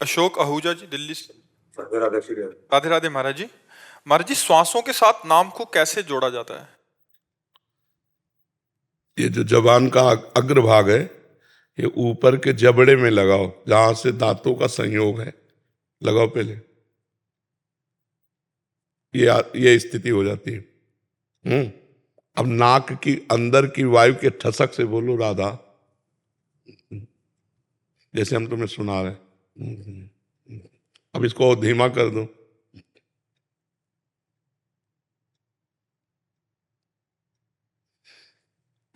अशोक आहूजा जी, दिल्ली से। राधे राधे श्री राधे। राधे राधे महाराज जी। महाराज जी, श्वासों के साथ नाम को कैसे जोड़ा जाता है? ये जो जबान का अग्रभाग है, ये ऊपर के जबड़े में लगाओ, जहां से दांतों का संयोग है, लगाओ पहले। ये स्थिति हो जाती है। अब नाक की अंदर की वायु के ठसक से बोलो राधा, जैसे हम तुम्हें सुना रहे। अब इसको धीमा कर दो।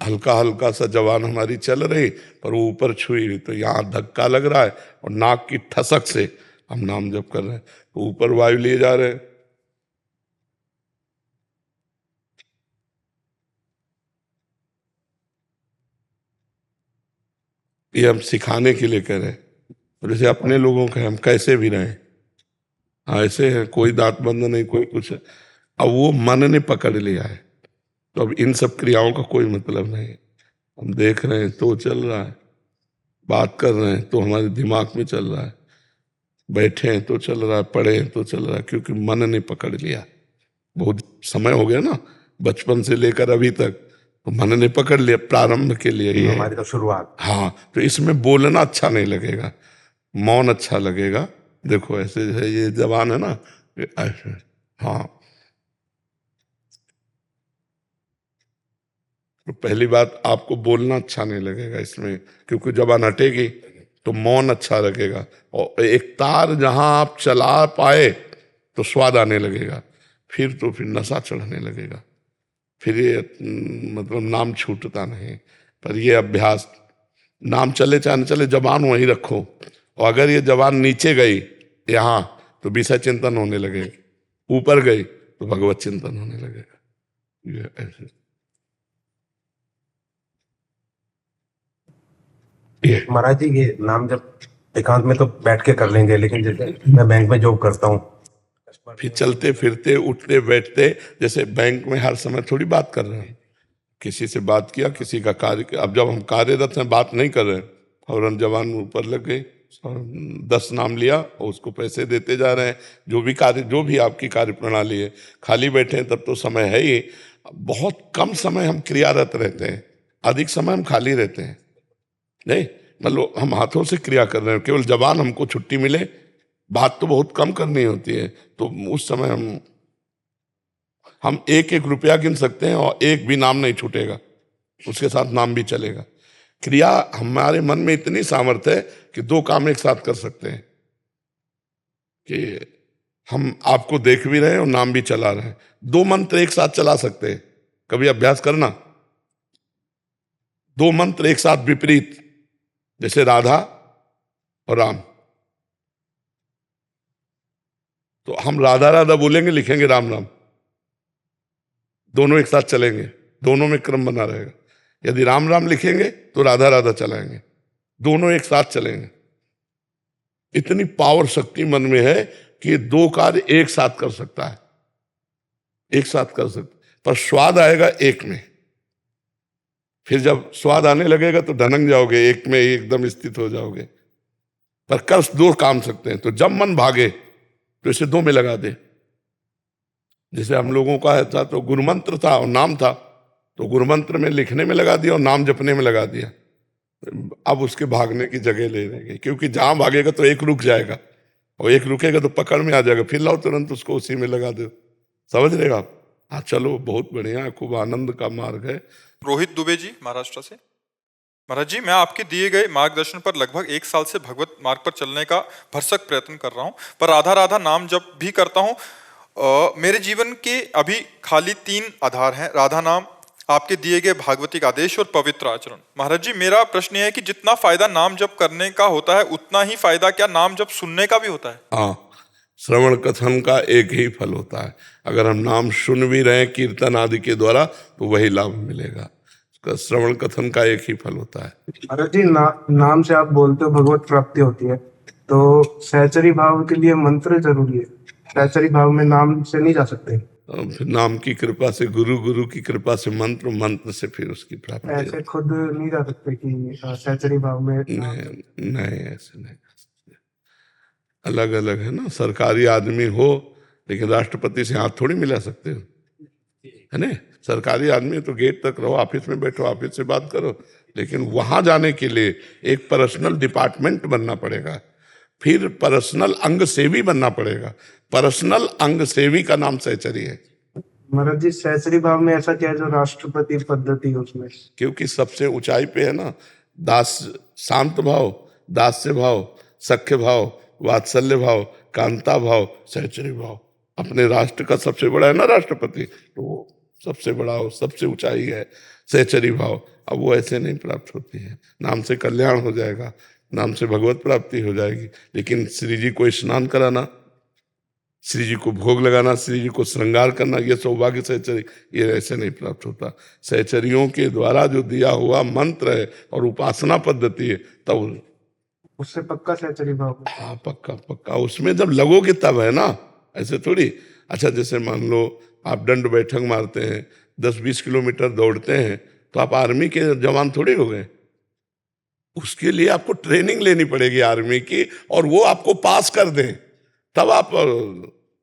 हल्का हल्का सा जवान हमारी चल रही, पर वो ऊपर छुई हुई, तो यहाँ धक्का लग रहा है और नाक की ठसक से हम नाम जप कर रहे हैं, तो ऊपर वायु लिए जा रहे हैं। ये हम सिखाने के लिए कह रहे हैं। और जैसे अपने लोगों के हम कैसे भी रहें, ऐसे है, कोई दांत बंद नहीं, कोई कुछ है। अब वो मन ने पकड़ लिया है, तो अब इन सब क्रियाओं का कोई मतलब नहीं। हम देख रहे हैं तो चल रहा है, बात कर रहे हैं तो हमारे दिमाग में चल रहा है, बैठे हैं तो चल रहा है, पढ़े हैं तो चल रहा है, क्योंकि मन ने पकड़ लिया। बहुत समय हो गया ना, बचपन से लेकर अभी तक, तो मन ने पकड़ लिया। प्रारंभ के लिए ही हमारी तो शुरुआत। हाँ, तो इसमें बोलना अच्छा नहीं लगेगा, मौन अच्छा लगेगा। देखो ऐसे है, ये जबान है ना, ऐसे। हाँ, तो पहली बात, आपको बोलना अच्छा नहीं लगेगा इसमें, क्योंकि जबान हटेगी तो मौन अच्छा लगेगा। और एक तार जहां आप चला पाए तो स्वाद आने लगेगा, फिर नशा चढ़ने लगेगा, फिर ये मतलब नाम छूटता नहीं। पर ये अभ्यास, नाम चले चाहे न चले, जबान वहीं रखो। और अगर ये जबान नीचे गई यहाँ, तो विषय चिंतन होने लगेगा, ऊपर गई तो भगवत चिंतन होने लगेगा। ये ऐसे महाराज जी, ये नाम जब एकांत में तो बैठ के कर लेंगे, लेकिन जैसे मैं बैंक में जॉब करता हूँ, फिर चलते फिरते उठते बैठते, जैसे बैंक में हर समय थोड़ी बात कर रहे हैं। किसी से बात किया, किसी का कार्य, अब जब हम कार्यरत हैं, बात नहीं कर रहे हैं, फौरन जवान ऊपर लग गई, 10 नाम लिया और उसको पैसे देते जा रहे हैं। जो भी आपकी कार्य प्रणाली है, खाली बैठे हैं तब तो समय है ही। बहुत कम समय हम क्रियारत रहते हैं, अधिक समय हम खाली रहते हैं। नहीं, मतलब हम हाथों से क्रिया कर रहे हैं, केवल जबान हमको छुट्टी मिले, बात तो बहुत कम करनी होती है, तो उस समय हम एक एक रुपया गिन सकते हैं और एक भी नाम नहीं छूटेगा, उसके साथ नाम भी चलेगा। क्रिया, हमारे मन में इतनी सामर्थ्य है कि 2 काम एक साथ कर सकते हैं, कि हम आपको देख भी रहे हैं और नाम भी चला रहे हैं। 2 मंत्र एक साथ चला सकते हैं, कभी अभ्यास करना। 2 मंत्र एक साथ विपरीत, जैसे राधा और राम, तो हम राधा राधा बोलेंगे, लिखेंगे राम राम, दोनों एक साथ चलेंगे, दोनों में क्रम बना रहेगा। यदि राम राम लिखेंगे तो राधा राधा चलाएंगे, दोनों एक साथ चलेंगे। इतनी पावर शक्ति मन में है कि 2 कार्य एक साथ कर सकता है, एक साथ कर सकता, पर स्वाद आएगा एक में। फिर जब स्वाद आने लगेगा तो ढनक जाओगे, एक में एकदम स्थित हो जाओगे। पर कर 2 काम सकते हैं, तो जब मन भागे तो इसे 2 में लगा दे। जैसे हम लोगों का था, तो गुरुमंत्र था और नाम था, तो गुरुमंत्र में लिखने में लगा दिया और नाम जपने में लगा दिया। अब उसके भागने की जगह ले लेंगे, क्योंकि जहां भागेगा तो एक रुक जाएगा, और एक रुकेगा तो पकड़ में आ जाएगा, फिर लाओ तुरंत उसको उसी में लगा दो। समझ रहेगा आप? हाँ, चलो, बहुत बढ़िया, खूब आनंद का मार्ग है। रोहित दुबे जी, महाराष्ट्र से। महाराज जी, मैं आपके दिए गए मार्गदर्शन पर लगभग 1 साल से भगवत मार्ग पर चलने का भरसक प्रयत्न कर रहा हूँ, पर राधा राधा नाम जब भी करता हूँ, मेरे जीवन के अभी खाली 3 आधार हैं: राधा नाम, आपके दिए गए भागवतिक आदेश और पवित्र आचरण। महाराज जी, मेरा प्रश्न है कि जितना फायदा नाम जप करने का होता है, उतना ही फायदा क्या नाम जप सुनने का भी होता है? हाँ, श्रवण कथन का एक ही फल होता है। अगर हम नाम सुन भी रहे हैं कीर्तन आदि के द्वारा, तो वही लाभ मिलेगा। श्रवण कथन का एक ही फल होता है। महाराज जी, नाम से आप बोलते हो भगवत प्राप्ति होती है, तो सहचरी भाव के लिए मंत्र जरूरी है। सहचरी भाव में नाम से नहीं जा सकते। फिर नाम की कृपा से, गुरु की कृपा से मंत्र, मंत्र से फिर उसकी प्राप्ति। ऐसे खुद नहीं जा सकते कि सहचरी भाव में? नहीं, ऐसे नहीं। अलग अलग है ना। सरकारी आदमी हो लेकिन राष्ट्रपति से हाथ थोड़ी मिला सकते हो, है ना। सरकारी आदमी तो गेट तक रहो, ऑफिस में बैठो, ऑफिस से बात करो, लेकिन वहां जाने के लिए एक पर्सनल डिपार्टमेंट बनना पड़ेगा, फिर पर्सनल अंग सेवी बनना पड़ेगा। पर्सनल अंग सेवी का नाम सहचरी है। महाराज जी, सहचरी भाव में ऐसा क्या है जो राष्ट्रपति पद्धति है उसमें? क्योंकि सबसे ऊंचाई पे है ना दास, शांत भाव, दास्य भाव, सख्य भाव, वात्सल्य भाव, कांता भाव, सहचरी भाव। अपने राष्ट्र का सबसे बड़ा है ना राष्ट्रपति, तो वो सबसे बड़ा हो, सबसे ऊंचाई है सहचरी भाव। अब वो ऐसे नहीं प्राप्त होती है। नाम से कल्याण हो जाएगा, नाम से भगवत प्राप्ति हो जाएगी, लेकिन श्री जी को स्नान कराना, श्री जी को भोग लगाना, श्री जी को श्रृंगार करना, ये सौभाग्य सहचरी, ये ऐसे नहीं प्राप्त होता। सहचरियों के द्वारा जो दिया हुआ मंत्र है और उपासना पद्धति है, तब उससे पक्का सहचरी भाव है। हाँ पक्का पक्का। उसमें जब लगोगे तब है ना, ऐसे थोड़ी। अच्छा, जैसे मान लो आप दंड बैठक मारते हैं, 10-20 किलोमीटर दौड़ते हैं, तो आप आर्मी के जवान थोड़ी हो गए। उसके लिए आपको ट्रेनिंग लेनी पड़ेगी आर्मी की, और वो आपको पास कर दें तब आप।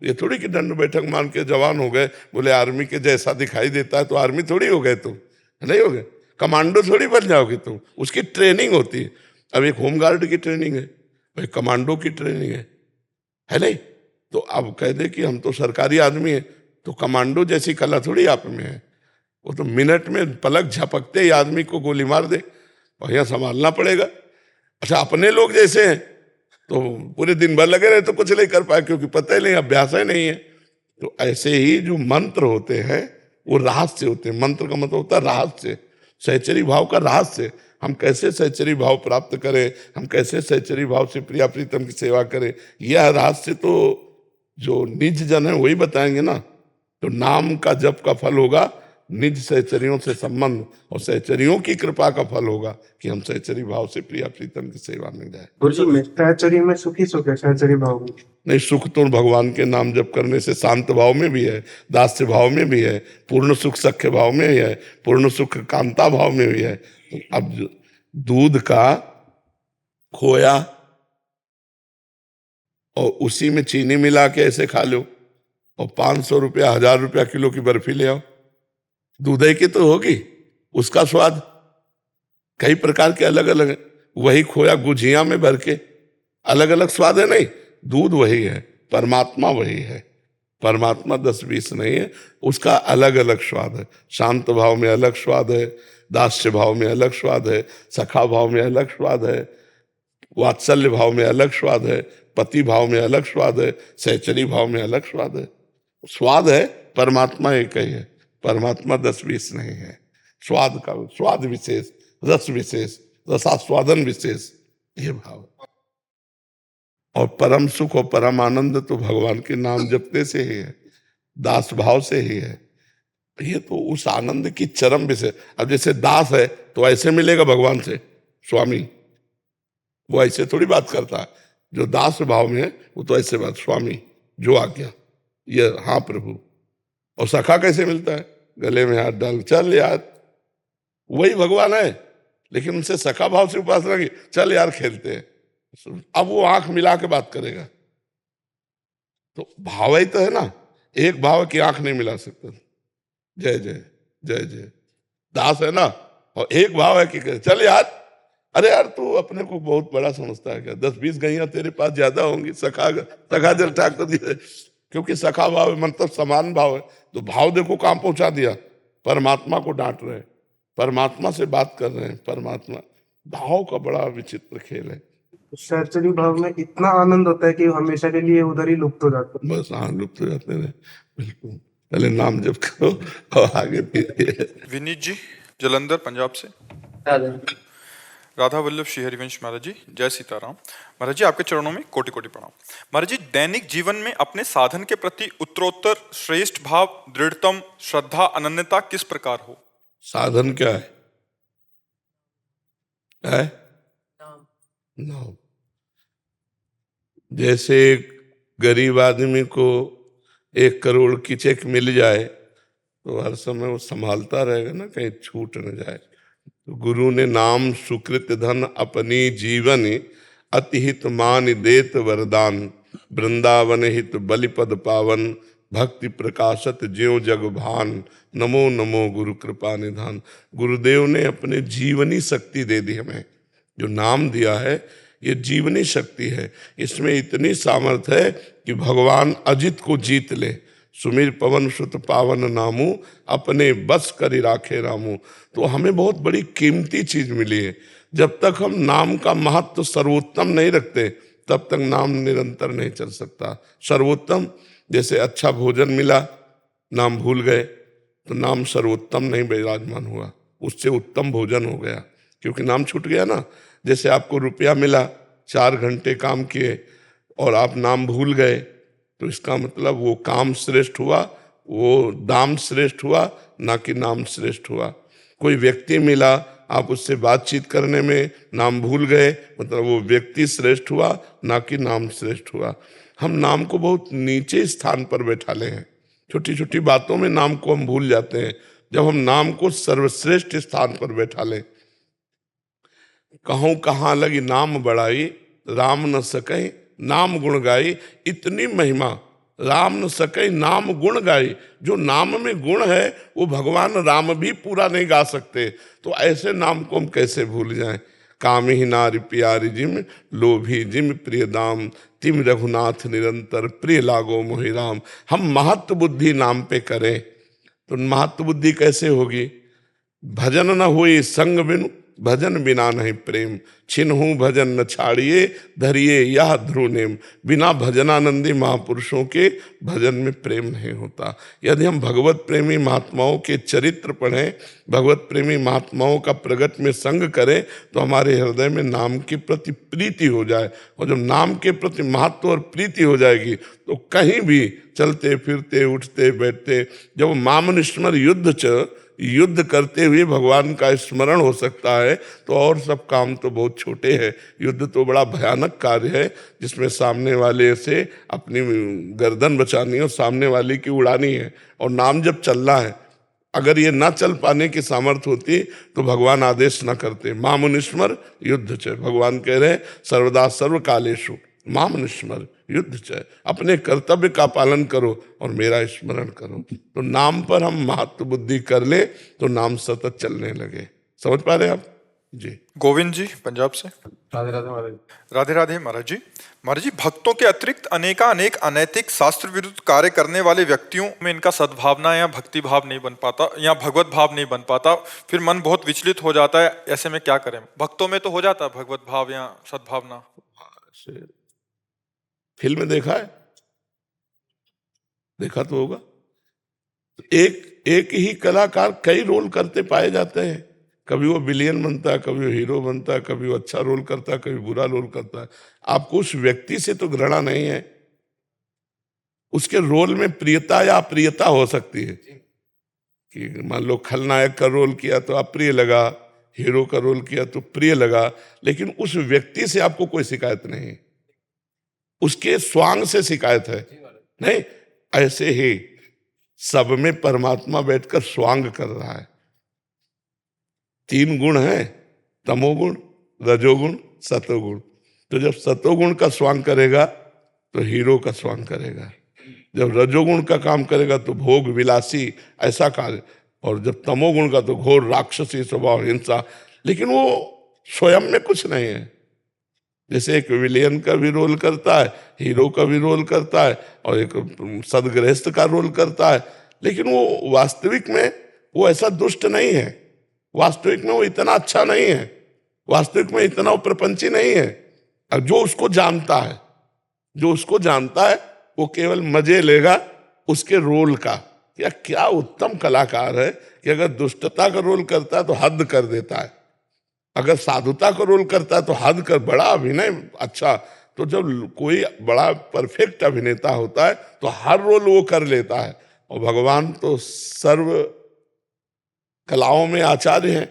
ये थोड़ी कि दंड बैठक मान के जवान हो गए, बोले आर्मी के जैसा दिखाई देता है तो आर्मी थोड़ी हो गए तुम, नहीं हो गए। कमांडो थोड़ी बन जाओगे तुम, उसकी ट्रेनिंग होती है। अब एक होमगार्ड की ट्रेनिंग है, भाई कमांडो की ट्रेनिंग है नहीं। तो अब कह दे कि हम तो सरकारी आदमी है, तो कमांडो जैसी कला थोड़ी आप में है। वो तो मिनट में पलक झपकते ही आदमी को गोली मार दे, और यहाँ संभालना पड़ेगा। अच्छा, अपने लोग जैसे हैं तो पूरे दिन भर लगे रहे तो कुछ नहीं कर पाए, क्योंकि पता ही नहीं, अभ्यास ही नहीं है। तो ऐसे ही जो मंत्र होते हैं वो रहस्य होते हैं। मंत्र का मतलब होता है रहस्य, सहचरी भाव का रहस्य। हम कैसे सहचरी भाव प्राप्त करें, हम कैसे सहचरी भाव से प्रिया प्रीतम की सेवा करें, यह रहस्य तो जो निज जन है वही बताएंगे ना। तो नाम का जप का फल होगा निज सहचरियों से संबंध, और सहचरियों की कृपा का फल होगा कि हम सहचरी भाव से प्रिया प्रीतम की सेवा में जाए। गुरुजी, में सहचरी में सुखी सुख है, सहचरी भाव में नहीं, सुख तो भगवान के नाम जप करने से शांत भाव में भी है, दास्य भाव में भी है, पूर्ण सुख सख्य भाव में भी है, पूर्ण सुख कांता भाव में भी है। अब दूध का खोया और उसी में चीनी मिला के ऐसे खा लो, और 500 रुपया 1000 रुपया किलो की बर्फी ले आओ, दूध की तो होगी, उसका स्वाद कई प्रकार के अलग अलग है। वही खोया गुझिया में भर के अलग अलग स्वाद है, नहीं, दूध वही है, परमात्मा वही है। परमात्मा 10-20 नहीं है, उसका अलग अलग स्वाद है। शांत भाव में अलग स्वाद है, दास्य भाव में अलग स्वाद है, सखा भाव में अलग स्वाद है, वात्सल्य भाव में अलग स्वाद है, पति भाव में अलग स्वाद है, सहचरी भाव में अलग स्वाद है। स्वाद है, परमात्मा एक ही है, परमात्मा 10-20 नहीं है। स्वाद का स्वाद विशेष, रस विशेष, रसास्वादन विशेष, ये भाव। और परम सुख और परम आनंद तो भगवान के नाम जपने से ही है, दास भाव से ही है। ये तो उस आनंद की चरम विषय। अब जैसे दास है तो ऐसे मिलेगा भगवान से स्वामी, वो ऐसे थोड़ी बात करता है। जो दास भाव में है वो तो ऐसे बात, स्वामी जो आज्ञा, ये हाँ प्रभु। और सखा कैसे मिलता है, गले में हाथ डाल, चल यार, वही भगवान है, लेकिन उनसे सखा भाव से उपासना की, चल यार खेलते हैं। अब वो आंख मिला के बात करेगा, तो भाव ही तो है ना। एक भाव की आंख नहीं मिला सकता, जय जय जय जय, दास है ना। और एक भाव है कि चल यार, अरे यार तू अपने को बहुत बड़ा समझता है क्या, 10-20 गैया तेरे पास ज्यादा होंगी, सखा जल ठाकुर जी, क्योंकि सखा भाव है, मतलब समान भाव है। तो भाव देखो कहां पहुंचा दिया, परमात्मा को डांट रहे हैं, परमात्मा से बात कर रहे हैं, परमात्मा। भाव का बड़ा विचित्र खेल है। सहचरी भाव में इतना आनंद होता है कि हमेशा के लिए उधर ही लुप्त हो जाता है। बस हाँ, लुप्त हो जाते हैं, बिल्कुल। पहले नाम जप करो और आगे विनीत जी जलंधर पंजाब से। राधा वल्लभ श्री हरिवंश महाराज जी, जय सीताराम। महाराज जी आपके चरणों में कोटि कोटि प्रणाम। महाराज जी, दैनिक जीवन में अपने साधन के प्रति उत्तरोत्तर श्रेष्ठ भाव, दृढ़तम श्रद्धा, अनन्यता किस प्रकार हो? साधन क्या है? नाम। जैसे गरीब आदमी को 1 करोड़ की चेक मिल जाए तो हर समय वो संभालता रहेगा ना, कहीं छूट न जाए। तो गुरु ने नाम सुकृत धन अपनी जीवन, अतिहित मान देत वरदान। वृंदावन हित बलिपद पावन, भक्ति प्रकाशत ज्यों जग भान, नमो नमो गुरु कृपा निधान। गुरुदेव ने अपने जीवनी शक्ति दे दी हमें, जो नाम दिया है ये जीवनी शक्ति है। इसमें इतनी सामर्थ्य है कि भगवान अजित को जीत ले। सुमिर पवन सुत पावन नामू, अपने बस करि राखे रामू। तो हमें बहुत बड़ी कीमती चीज मिली है। जब तक हम नाम का महत्व सर्वोत्तम नहीं रखते तब तक नाम निरंतर नहीं चल सकता। सर्वोत्तम, जैसे अच्छा भोजन मिला, नाम भूल गए तो नाम सर्वोत्तम नहीं विराजमान हुआ, उससे उत्तम भोजन हो गया, क्योंकि नाम छूट गया ना। जैसे आपको रुपया मिला, 4 घंटे काम किए और आप नाम भूल गए, तो इसका मतलब वो काम श्रेष्ठ हुआ, वो दाम श्रेष्ठ हुआ, ना कि नाम श्रेष्ठ हुआ। कोई व्यक्ति मिला, आप उससे बातचीत करने में नाम भूल गए, मतलब वो व्यक्ति श्रेष्ठ हुआ, ना कि नाम श्रेष्ठ हुआ। हम नाम को बहुत नीचे स्थान पर बैठा ले हैं, छोटी छोटी बातों में नाम को हम भूल जाते हैं। जब हम नाम को सर्वश्रेष्ठ स्थान पर बैठा लें, कहूँ कहाँ लगी नाम बढ़ाई, राम न सके नाम गुण गाई। इतनी महिमा, राम न सके नाम गुण गाई। जो नाम में गुण है वो भगवान राम भी पूरा नहीं गा सकते, तो ऐसे नाम को हम कैसे भूल जाएं। काम ही नारी प्यारी जिम, लोभी जिम प्रिय दाम, तिम रघुनाथ निरंतर प्रिय लागो मोहि राम। हम महत्व बुद्धि नाम पे करें तो महत्व बुद्धि कैसे होगी। भजन न हुई संग बिनु, भजन बिना नहीं प्रेम, छिन्हु भजन न छाड़िए, धरिए यह ध्रुव नेम। बिना भजनानंदी महापुरुषों के भजन में प्रेम नहीं होता। यदि हम भगवत प्रेमी महात्माओं के चरित्र पढ़ें, भगवत प्रेमी महात्माओं का प्रगट में संग करें, तो हमारे हृदय में नाम के प्रति प्रीति हो जाए। और जब नाम के प्रति महत्व और प्रीति हो जाएगी तो कहीं भी चलते फिरते उठते बैठते, जब मामनिस्मर युद्ध करते हुए भगवान का स्मरण हो सकता है, तो और सब काम तो बहुत छोटे हैं। युद्ध तो बड़ा भयानक कार्य है, जिसमें सामने वाले से अपनी गर्दन बचानी है और सामने वाले की उड़ानी है, और नाम जब चलना है। अगर ये ना चल पाने की सामर्थ्य होती तो भगवान आदेश ना करते। मामुनिस्मर युद्ध च, भगवान कह रहे सर्वदा सर्व कालेषु मामुनिस्मर युद्ध च। अपने कर्तव्य का पालन करो और मेरा स्मरण करो। तो नाम पर हम महत्व बुद्धि कर ले तो नाम सतत चलने लगे। समझ पा रहे हैं आप जी? गोविंद जी पंजाब से। राधे राधे महाराज। राधे राधे महाराज जी। महाराज जी, भक्तों के अतिरिक्त अनेक अनैतिक शास्त्र विरुद्ध कार्य करने वाले व्यक्तियों में इनका सद्भावना या भक्ति भाव नहीं बन पाता, या भगवत भाव नहीं बन पाता, फिर मन बहुत विचलित हो जाता है। ऐसे में क्या करें? भक्तों में तो हो जाता है भगवत भाव या सद्भावना। फिल्म देखा है? देखा तो होगा। एक ही कलाकार कई रोल करते पाए जाते हैं। कभी वो विलियन बनता है, कभी वो हीरो बनता है, कभी वो अच्छा रोल करता है, कभी बुरा रोल करता है। आपको उस व्यक्ति से तो घृणा नहीं है, उसके रोल में प्रियता या अप्रियता हो सकती है। कि मान लो खलनायक का रोल किया तो अप्रिय लगा, हीरो का रोल किया तो प्रिय लगा, लेकिन उस व्यक्ति से आपको कोई शिकायत नहीं, उसके स्वांग से शिकायत है नहीं। ऐसे ही सब में परमात्मा बैठकर स्वांग कर रहा है। 3 गुण हैं, तमोगुण, रजोगुण, सतोगुण। तो जब सतोगुण का स्वांग करेगा तो हीरो का स्वांग करेगा, जब रजोगुण का काम करेगा तो भोग विलासी ऐसा कार्य, और जब तमोगुण का तो घोर राक्षसी स्वभाव हिंसा। लेकिन वो स्वयं में कुछ नहीं है। जैसे एक विलियन का भी रोल करता है, हीरो का भी रोल करता है, और एक सदगृहस्थ का रोल करता है, लेकिन वो वास्तविक में वो ऐसा दुष्ट नहीं है, वास्तविक में वो इतना अच्छा नहीं है, वास्तविक में इतना वो प्रपंची नहीं है। और जो उसको जानता है वो केवल मजे लेगा उसके रोल का। क्या उत्तम कलाकार है कि अगर दुष्टता का रोल करता है तो हद कर देता है, अगर साधुता का रोल करता है तो हद कर, बड़ा अभिनय अच्छा। तो जब कोई बड़ा परफेक्ट अभिनेता होता है तो हर रोल वो कर लेता है। और भगवान तो सर्व कलाओं में आचार्य हैं,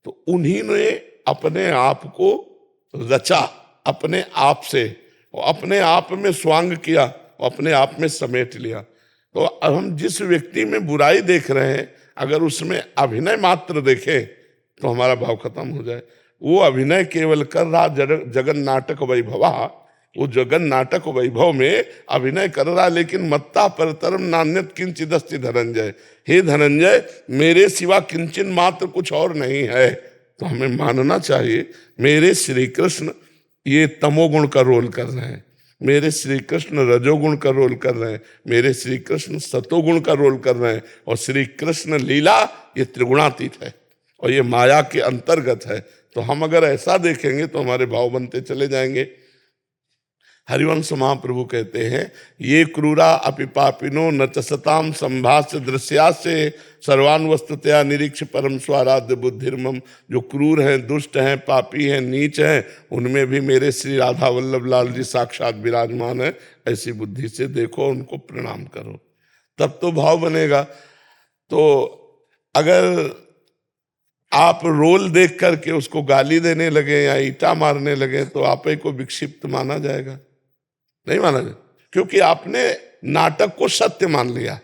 तो उन्हीं ने अपने आप को रचा अपने आप से, और अपने आप में स्वांग किया और अपने आप में समेट लिया। तो अब हम जिस व्यक्ति में बुराई देख रहे हैं, अगर उसमें अभिनय मात्र देखें तो हमारा भाव खत्म हो जाए। वो अभिनय केवल कर रहा जगन नाटक वैभवा, वो जगन नाटक वैभव में अभिनय कर रहा, लेकिन मत्ता परतरम नान्यत किंचिदस्ति धनंजय, हे धनंजय मेरे सिवा किंचन मात्र कुछ और नहीं है। तो हमें मानना चाहिए मेरे श्री कृष्ण ये तमोगुण का रोल कर रहे हैं, मेरे श्री कृष्ण रजोगुण का रोल कर रहे हैं, मेरे श्री कृष्ण सतोगुण का रोल कर रहे हैं, और श्री कृष्ण लीला ये त्रिगुणातीत है और ये माया के अंतर्गत है। तो हम अगर ऐसा देखेंगे तो हमारे भाव बनते चले जाएंगे। हरिवंश महाप्रभु कहते हैं ये क्रूरा अपि पापिनो न च सताम संभाष्य दृश्यास्य सर्वान वस्तुतया निरीक्ष परम स्वाराध्य बुद्धिर्मम। जो क्रूर हैं, दुष्ट हैं, पापी हैं, नीच हैं, उनमें भी मेरे श्री राधा वल्लभ लाल जी साक्षात विराजमान है। ऐसी बुद्धि से देखो, उनको प्रणाम करो, तब तो भाव बनेगा। तो अगर आप रोल देख करके उसको गाली देने लगे या ईटा मारने लगे तो आप ही को विक्षिप्त माना जाएगा, नहीं माना जाए, क्योंकि आपने नाटक को सत्य मान लिया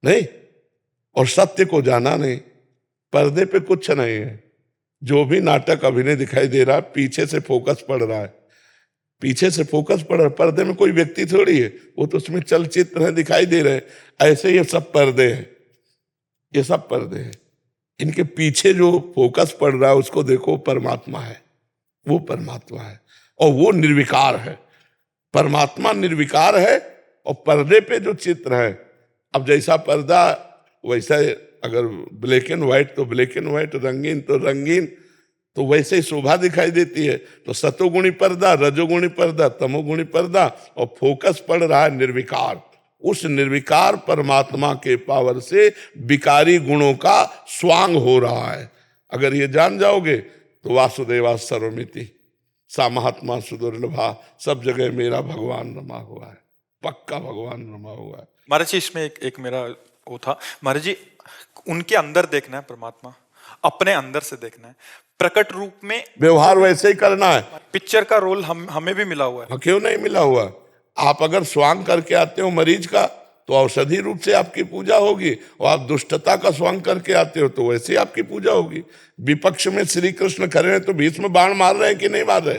नहीं और सत्य को जाना नहीं। पर्दे पे कुछ नहीं है, जो भी नाटक अभिनय दिखाई दे रहा है पीछे से फोकस पड़ रहा है, पीछे से फोकस पड़ रहा है। पर्दे में कोई व्यक्ति थोड़ी है, वो तो उसमें चलचित्र है, दिखाई दे रहे हैं। ऐसे ये सब पर्दे हैं, ये सब पर्दे हैं। इनके पीछे जो फोकस पड़ रहा है उसको देखो, परमात्मा है, वो परमात्मा है और वो निर्विकार है। परमात्मा निर्विकार है और पर्दे पे जो चित्र है, अब जैसा पर्दा वैसा, अगर ब्लैक एंड व्हाइट तो ब्लैक एंड व्हाइट, रंगीन तो रंगीन, तो वैसे ही शोभा दिखाई देती है। तो सतोगुणी पर्दा, रजोगुणी पर्दा, तमोगुणी पर्दा, और फोकस पड़ रहा है निर्विकार। उस निर्विकार परमात्मा के पावर से विकारी गुणों का स्वांग हो रहा है। अगर ये जान जाओगे तो वासुदेवा सर्वमिति, सा महात्मा सुदुर्लभा, सब जगह मेरा भगवान रमा हुआ है, पक्का भगवान रमा हुआ है। महाराज जी इसमें एक मेरा वो था, महाराज जी उनके अंदर देखना है परमात्मा, अपने अंदर से देखना है, प्रकट रूप में व्यवहार वैसे ही करना है। पिक्चर का रोल हमें भी मिला हुआ है। क्यों नहीं मिला हुआ? आप अगर स्वांग करके आते हो मरीज का तो औषधि रूप से आपकी पूजा होगी, और आप दुष्टता का स्वांग करके आते हो तो वैसे ही आपकी पूजा होगी। विपक्ष में श्री कृष्ण खड़े हैं तो बीच में बाण मार रहे हैं कि नहीं मार रहे?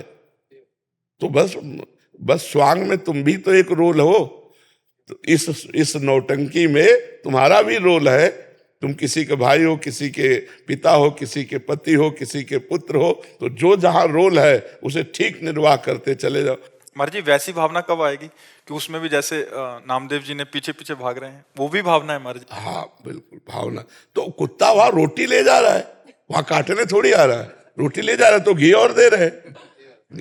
तो बस स्वांग में तुम भी तो एक रोल हो। तो इस नौटंकी में तुम्हारा भी रोल है। तुम किसी के भाई हो, किसी के पिता हो, किसी के पति हो, किसी के पुत्र हो, तो जो जहां रोल है उसे ठीक निर्वाह करते चले जाओ। महाराज जी वैसी भावना कब आएगी कि उसमें भी जैसे नामदेव जी ने पीछे पीछे भाग रहे हैं, वो भी भावना है महाराज जी? हाँ बिल्कुल भावना। तो कुत्ता वहां रोटी ले जा रहा है, वहां काटने थोड़ी आ रहा है, रोटी ले जा रहा है तो घी और दे रहे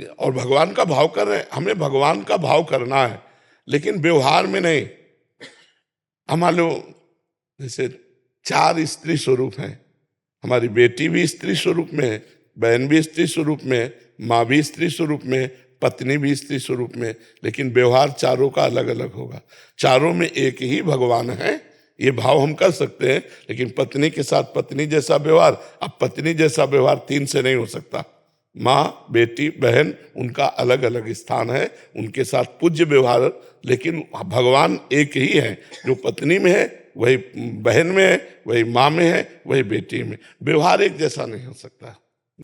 और भगवान का भाव कर रहे हैं। हमें भगवान का भाव करना है, लेकिन व्यवहार में नहीं। हमारे लोग जैसे 4 स्त्री स्वरूप हैं, हमारी बेटी भी स्त्री स्वरूप में है, बहन भी स्त्री स्वरूप में है, माँ भी स्त्री स्वरूप में है, पत्नी भी स्त्री स्वरूप में, लेकिन व्यवहार चारों का अलग अलग होगा। चारों में एक ही भगवान है, ये भाव हम कर सकते हैं, लेकिन पत्नी के साथ पत्नी जैसा व्यवहार, अब पत्नी जैसा व्यवहार 3 से नहीं हो सकता। माँ, बेटी, बहन, उनका अलग अलग स्थान है, उनके साथ पूज्य व्यवहार, लेकिन भगवान एक ही है। जो पत्नी में है वही बहन में है, वही माँ में है, वही बेटी में। व्यवहार एक जैसा नहीं हो सकता।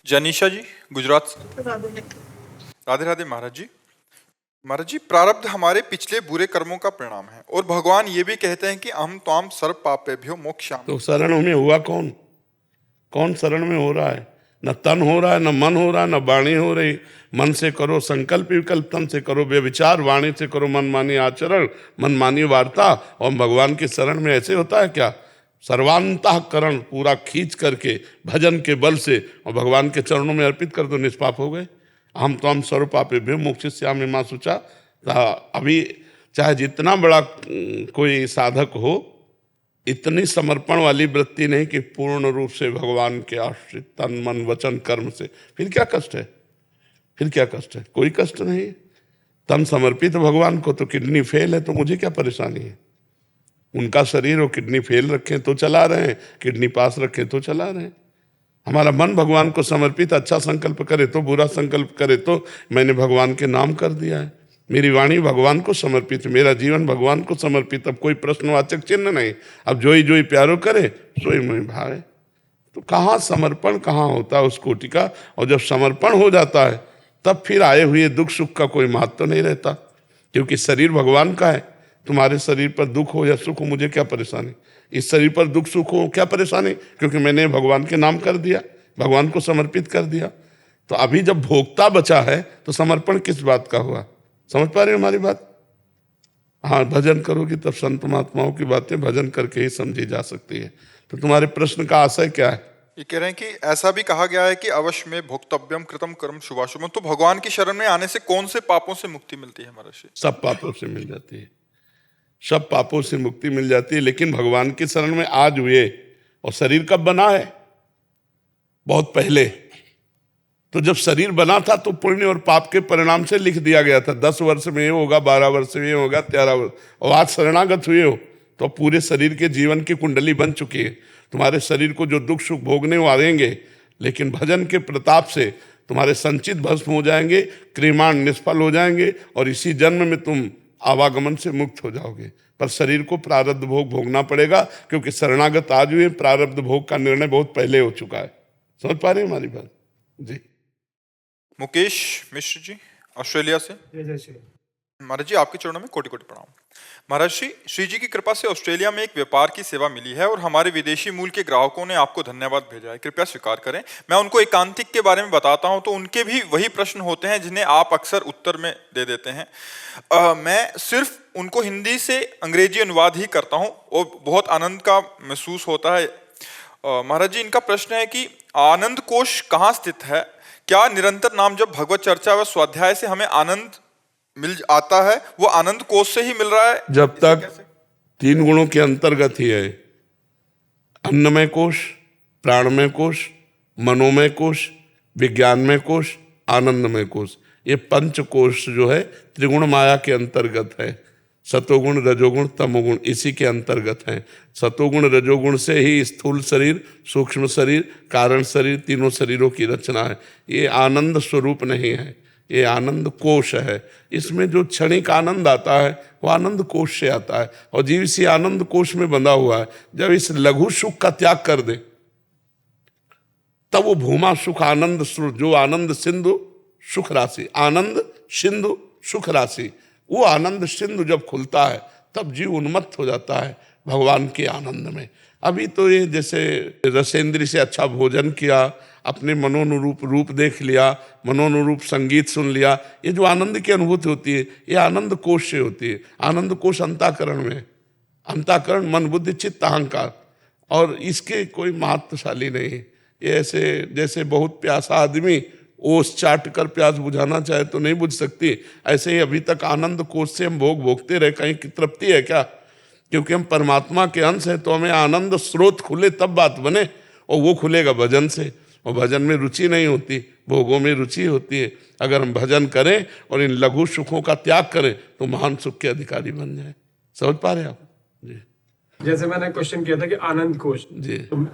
जनीशा जी गुजरात से। राधे राधे महाराज जी। महाराज जी प्रारब्ध हमारे पिछले बुरे कर्मों का परिणाम है और भगवान ये भी कहते हैं कि हम त्वाम सर्व पापेभ्यो मोक्षामि। तो शरण में हुआ कौन शरण में हो रहा है? न तन हो रहा है, न मन हो रहा है, न वाणी हो रही। मन से करो संकल्प विकल्प, तन से करो व्यभिचार, वाणी से करो मनमानी आचरण, मनमानी वार्ता। और भगवान की शरण में ऐसे होता है क्या? सर्वांतःकरण पूरा खींच करके भजन के बल से और भगवान के चरणों में अर्पित कर दो, निष्पाप हो गए। हम तो हम सर्व पापेभ्यो मोक्षयिष्यामि मां शुचा। अभी चाहे जितना बड़ा कोई साधक हो, इतनी समर्पण वाली वृत्ति नहीं कि पूर्ण रूप से भगवान के आश्रित तन मन वचन कर्म से, फिर क्या कष्ट है? फिर क्या कष्ट है? कोई कष्ट नहीं। तन समर्पित भगवान को, तो किडनी फेल है तो मुझे क्या परेशानी है? उनका शरीर वो किडनी फेल रखें तो चला रहे हैं, किडनी पास रखें तो चला रहे हैं। हमारा मन भगवान को समर्पित, अच्छा संकल्प करे तो, बुरा संकल्प करे तो मैंने भगवान के नाम कर दिया है। मेरी वाणी भगवान को समर्पित, मेरा जीवन भगवान को समर्पित। अब कोई प्रश्नवाचक चिन्ह नहीं। अब जोई जोई प्यारो करे सोई मोहि भावे। तो कहाँ समर्पण कहाँ होता है उस कोटि का? और जब समर्पण हो जाता है तब फिर आए हुए दुख सुख का कोई महत्व तो नहीं रहता, क्योंकि शरीर भगवान का है। तुम्हारे शरीर पर दुख हो या सुख हो, मुझे क्या परेशानी? इस शरीर पर दुख सुख हो क्या परेशानी, क्योंकि मैंने भगवान के नाम कर दिया, भगवान को समर्पित कर दिया। तो अभी जब भोक्ता बचा है तो समर्पण किस बात का हुआ? समझ पा रहे हो हमारी बात? हाँ, भजन करोगी तब संत महात्माओं की बातें भजन करके ही समझी जा सकती है। तो तुम्हारे प्रश्न का आशय क्या है? ये कह रहे हैं कि ऐसा भी कहा गया है कि अवश्य में भोक्तव्यम कृतम कर्म शुभाशुभम, तो भगवान की शरण में आने से कौन से पापों से मुक्ति मिलती है महर्षि? सब पापों से मिल जाती है, सब पापों से मुक्ति मिल जाती है। लेकिन भगवान की शरण में आज हुए, और शरीर कब बना है? बहुत पहले। तो जब शरीर बना था तो पुण्य और पाप के परिणाम से लिख दिया गया था, 10 वर्ष में ये होगा, 12 वर्ष में ये होगा, 13 वर्ष। और आज शरणागत हुए हो तो पूरे शरीर के जीवन की कुंडली बन चुकी है। तुम्हारे शरीर को जो दुख सुख भोगने वो आएंगे, लेकिन भजन के प्रताप से तुम्हारे संचित भस्म हो जाएंगे, क्रियमाण निष्फल हो जाएंगे, और इसी जन्म में तुम आवागमन से मुक्त हो जाओगे। पर शरीर को प्रारब्ध भोग भोगना पड़ेगा, क्योंकि शरणागत आज हुए, प्रारब्ध भोग का निर्णय बहुत पहले हो चुका है। समझ पा रहे हैं हमारी बात जी? मुकेश मिश्र जी ऑस्ट्रेलिया से। महाराज जी, आपके चरणों में कोटि कोटि प्रणाम। महाराज श्री जी की कृपा से ऑस्ट्रेलिया में एक व्यापार की सेवा मिली है और हमारे विदेशी मूल के ग्राहकों ने आपको धन्यवाद भेजा है, कृपया स्वीकार करें। मैं उनको एकांतिक के बारे में बताता हूं तो उनके भी वही प्रश्न होते हैं जिन्हें आप अक्सर उत्तर में दे देते हैं। मैं सिर्फ उनको हिंदी से अंग्रेजी अनुवाद ही करता हूं और बहुत आनंद का महसूस होता है। महाराज जी, इनका प्रश्न है कि आनंद कोश कहाँ स्थित है? क्या निरंतर नाम जब भगवत चर्चा व स्वाध्याय से हमें आनंद मिल आता है, वो आनंद कोश से ही मिल रहा है? जब तक 3 गुणों के अंतर्गत ही है, अन्नमय कोश, प्राणमय कोश, मनोमय कोश, विज्ञानमय कोश, आनंदमय कोश, ये 5 कोश जो है त्रिगुण माया के अंतर्गत है। सतोगुण, रजोगुण, तमोगुण इसी के अंतर्गत हैं। सतोगुण रजोगुण से ही स्थूल शरीर, सूक्ष्म शरीर, कारण शरीर, तीनों शरीरों की रचना है। ये आनंद स्वरूप नहीं है, ये आनंद कोश है। इसमें जो क्षणिक आनंद आता है वो आनंद कोश से आता है, और जीव इसी आनंद कोश में बंधा हुआ है। जब इस लघु सुख का त्याग कर दे तब वो भूमा सुख आनंद स्रोत, जो आनंद सिंधु सुख राशि, आनंद सिंधु सुख राशि, वो आनंद सिंधु जब खुलता है तब जीव उन्मत्त हो जाता है भगवान के आनंद में। अभी तो ये जैसे रसेंद्री से अच्छा भोजन किया, अपने मनोनुरूप रूप देख लिया, मनोनुरूप संगीत सुन लिया, ये जो आनंद की अनुभूति होती है ये आनंद कोश से होती है। आनंद कोश अंतःकरण में, अंतःकरण मन बुद्धि चित्त अहंकार, और इसके कोई महत्वशाली नहीं है। ये ऐसे जैसे बहुत प्यासा आदमी ओस चाट कर प्यास बुझाना चाहे तो नहीं बुझ सकती, ऐसे ही अभी तक आनंद कोश से हम भोग भोगते रहे, कहीं की तृप्ति है क्या? क्योंकि हम परमात्मा के अंश हैं, तो हमें आनंद स्रोत खुले तब बात बने, और वो खुलेगा भजन से। और भजन में रुचि नहीं होती, भोगों में रुचि होती है। अगर हम भजन करें और इन लघु सुखों का त्याग करें तो महान सुख के अधिकारी बन जाए। समझ पा रहे हैं आप जी? जैसे मैंने क्वेश्चन किया था कि आनंद कोश जी, तो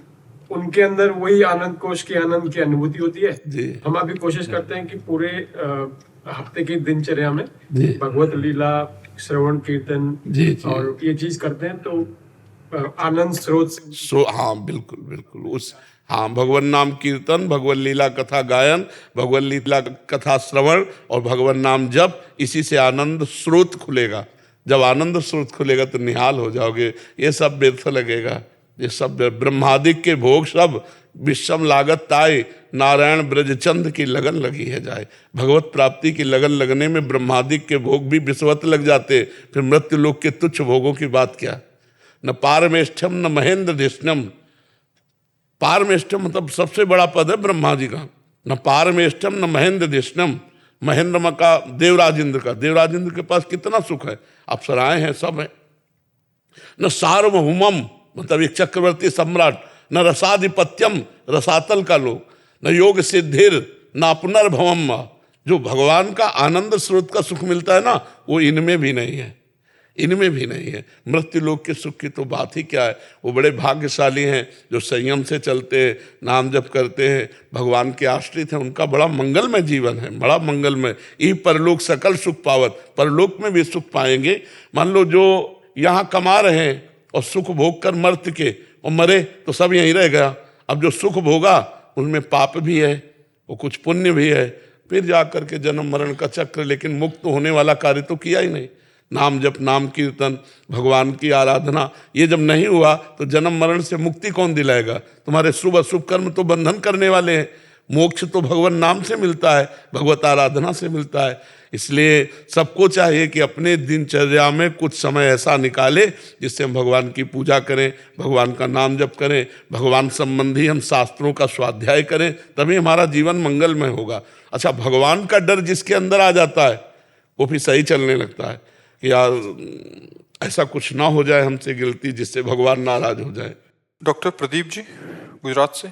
उनके अंदर वही आनंद कोश की आनंद की अनुभूति होती है जी। हम अभी कोशिश करते हैं कि पूरे हफ्ते की दिनचर्या में जी। भगवत लीला, श्रवण कीर्तन जी, जी। और ये चीज करते हैं तो आनंद स्रोत से हाँ बिल्कुल बिल्कुल, उस हाँ भगवान नाम कीर्तन, भगवत लीला कथा गायन, भगवत लीला कथा श्रवण और भगवान नाम जप, इसी से आनंद स्रोत खुलेगा। जब आनंद स्रोत खुलेगा तो निहाल हो जाओगे। ये सब व्यर्थ लगेगा, ये सब ब्रह्मादिक के भोग सब विषम लागत ताय, नारायण ब्रजचंद की लगन लगी है जाए। भगवत प्राप्ति की लगन लगने में ब्रह्मादिक के भोग भी विषवत लग जाते, फिर मृत्यु लोक के तुच्छ भोगों की बात क्या। न पारमेष्ठम न महेंद्र धिष्णम, पारमेष्ठम मतलब सबसे बड़ा पद है ब्रह्मा जी का। न पारमेष्ठम न महेंद्र धिष्णम, महेंद्र का देवराज इंद्र का, देवराज इंद्र के पास कितना सुख है, अप्सराएं हैं, सब है। न सार्वभौमम मतलब एक चक्रवर्ती सम्राट, न रसाधिपत्यम रसातल का लोग, न योग सिद्धिर न पुनर्भवम, जो भगवान का आनंद स्रोत का सुख मिलता है ना वो इनमें भी नहीं है, इनमें भी नहीं है। मृत्यु लोक के सुख की तो बात ही क्या है। वो बड़े भाग्यशाली हैं जो संयम से चलते हैं, नाम जप करते हैं, भगवान के आश्रित हैं, उनका बड़ा मंगलमय जीवन है, बड़ा मंगलमय। ई परलोक सकल सुख पावत, परलोक में भी सुख पाएंगे। मान लो जो यहाँ कमा रहे हैं और सुख भोग कर मर्त के और मरे तो सब यहीं रह गया। अब जो सुख भोगा उनमें पाप भी है और कुछ पुण्य भी है, फिर जा करके जन्म मरण का चक्र, लेकिन मुक्त होने वाला कार्य तो किया ही नहीं। नाम जप, नाम कीर्तन, भगवान की आराधना, ये जब नहीं हुआ तो जन्म मरण से मुक्ति कौन दिलाएगा? तुम्हारे शुभ अशुभ कर्म तो बंधन करने वाले हैं। मोक्ष तो भगवान नाम से मिलता है, भगवत आराधना से मिलता है। इसलिए सबको चाहिए कि अपने दिनचर्या में कुछ समय ऐसा निकाले जिससे हम भगवान की पूजा करें, भगवान का नाम जप करें, भगवान संबंधी हम शास्त्रों का स्वाध्याय करें, तभी हमारा जीवन मंगलमय होगा। अच्छा, भगवान का डर जिसके अंदर आ जाता है वो भी सही चलने लगता है कि यार ऐसा कुछ ना हो जाए हमसे गलती जिससे भगवान नाराज हो जाए। डॉक्टर प्रदीप जी, गुजरात से।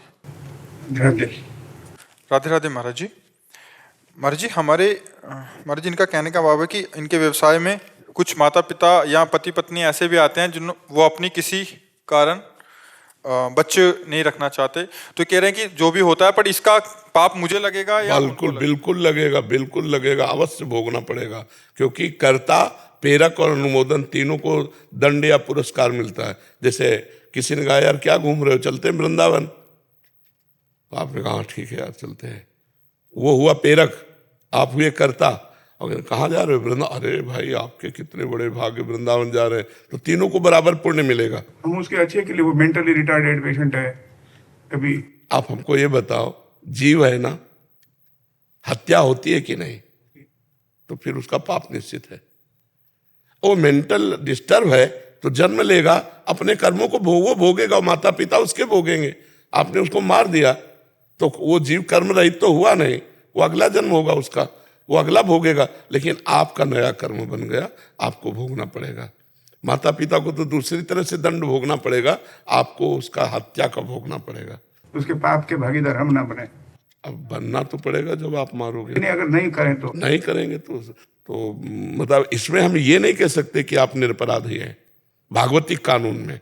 राधे राधे महाराज जी। महाराज जी, महाराज जी, इनका कहने का भाव है कि इनके व्यवसाय में कुछ माता पिता या पति पत्नी ऐसे भी आते हैं जिन वो अपनी किसी कारण बच्चे नहीं रखना चाहते, तो कह रहे हैं कि जो भी होता है पर इसका पाप मुझे लगेगा या बिल्कुल बिल्कुल लगेगा, बिल्कुल लगेगा, अवश्य भोगना पड़ेगा। क्योंकि कर्ता, प्रेरक और अनुमोदन तीनों को दंड या पुरस्कार मिलता है। जैसे किसी ने कहा यार क्या घूम रहे हो, चलते हैं वृंदावन, आपने कहा ठीक है यार चलते हैं, वो हुआ प्रेरक, आप हुए कर्ता। और कहाँ जा रहे हो? वृंदावन। अरे भाई आपके कितने बड़े भाग्य, वृंदावन जा रहे हैं, तो तीनों को बराबर पुण्य मिलेगा। हम उसके अच्छे के लिए, वो मेंटली रिटार्डेड पेशेंट है कभी। आप हमको ये बताओ, जीव है ना, हत्या होती है कि नहीं? तो फिर उसका पाप निश्चित है। वो मेंटल डिस्टर्ब है तो जन्म लेगा, अपने कर्मों को वो भोगेगा, माता पिता उसके भोगेंगे। आपने उसको मार दिया तो वो जीव कर्म रहित तो हुआ नहीं, वो अगला जन्म होगा उसका, वो अगला भोगेगा। लेकिन आपका नया कर्म बन गया, आपको भोगना पड़ेगा। माता पिता को तो दूसरी तरह से दंड भोगना पड़ेगा, आपको उसका हत्या का भोगना पड़ेगा। उसके पाप के भागीदार हम ना बने। अब बनना तो पड़ेगा जब आप मारोगे। नहीं, अगर नहीं करें तो नहीं करेंगे तो मतलब इसमें हम ये नहीं कह सकते कि आप निरपराधी हैं। भागवतिक कानून में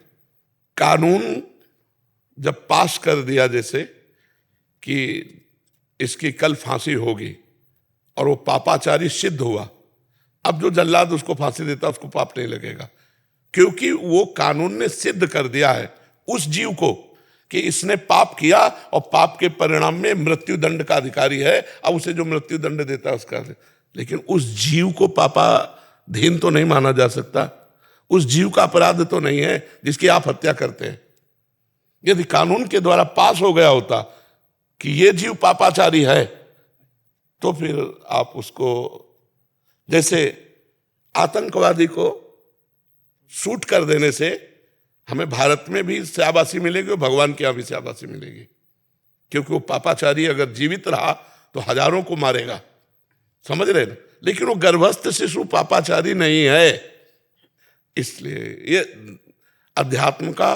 कानून जब पास कर दिया जैसे कि इसकी कल फांसी होगी और वो पापाचारी सिद्ध हुआ, अब जो जल्लाद उसको फांसी देता उसको पाप नहीं लगेगा, क्योंकि वो कानून ने सिद्ध कर दिया है उस जीव को कि इसने पाप किया और पाप के परिणाम में मृत्यु दंड का अधिकारी है। अब उसे जो मृत्यु दंड देता है उसका, लेकिन उस जीव को पापाधीन तो नहीं माना जा सकता, उस जीव का अपराध तो नहीं है जिसकी आप हत्या करते हैं। यदि कानून के द्वारा पास हो गया होता कि ये जीव पापाचारी है तो फिर आप उसको, जैसे आतंकवादी को शूट कर देने से हमें भारत में भी शाबाशी मिलेगी और भगवान के यहां भी शाबाशी मिलेगी, क्योंकि वो पापाचारी अगर जीवित रहा तो हजारों को मारेगा, समझ रहे ना। लेकिन वो गर्भस्थ शिशु पापाचारी नहीं है। इसलिए ये अध्यात्म का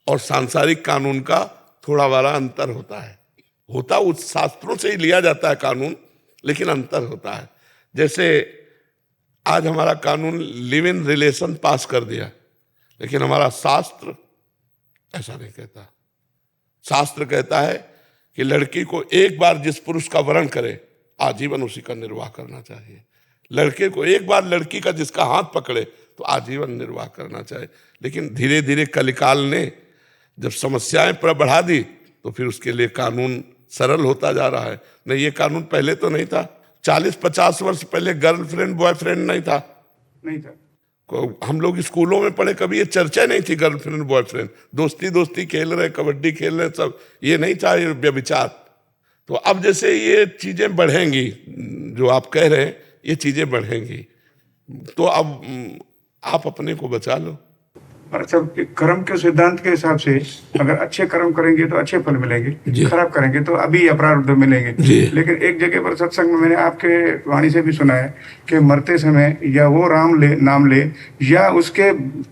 और सांसारिक कानून का थोड़ा बड़ा अंतर होता है। होता उस शास्त्रों से ही लिया जाता है कानून, लेकिन अंतर होता है। जैसे आज हमारा कानून लिव इन रिलेशन पास कर दिया, लेकिन हमारा शास्त्र ऐसा नहीं कहता। शास्त्र कहता है कि लड़की को एक बार जिस पुरुष का वरण करे आजीवन उसी का निर्वाह करना चाहिए। लड़के को एक बार लड़की का जिसका हाथ पकड़े तो आजीवन निर्वाह करना चाहिए। लेकिन धीरे धीरे कलिकाल ने जब समस्याएं बढ़ा दी तो फिर उसके लिए कानून सरल होता जा रहा है। नहीं, ये कानून पहले तो नहीं था। 40-50 वर्ष पहले गर्लफ्रेंड बॉयफ्रेंड नहीं था। नहीं था। हम लोग स्कूलों में पढ़े, कभी ये चर्चा नहीं थी गर्लफ्रेंड बॉयफ्रेंड, दोस्ती दोस्ती खेल रहे, कबड्डी खेल रहे, सब ये नहीं था, ये व्यभिचार। तो अब जैसे ये चीजें बढ़ेंगी, जो आप कह रहे हैं ये चीजें बढ़ेंगी, तो अब आप अपने को बचा लो। और सब कर्म के सिद्धांत के हिसाब से अगर अच्छे कर्म करेंगे तो अच्छे फल मिलेंगे, खराब करेंगे तो अभी अपराध मिलेंगे। लेकिन एक जगह पर सत्संग में मैंने आपके वाणी से भी सुना है कि मरते समय या वो नाम ले या उसके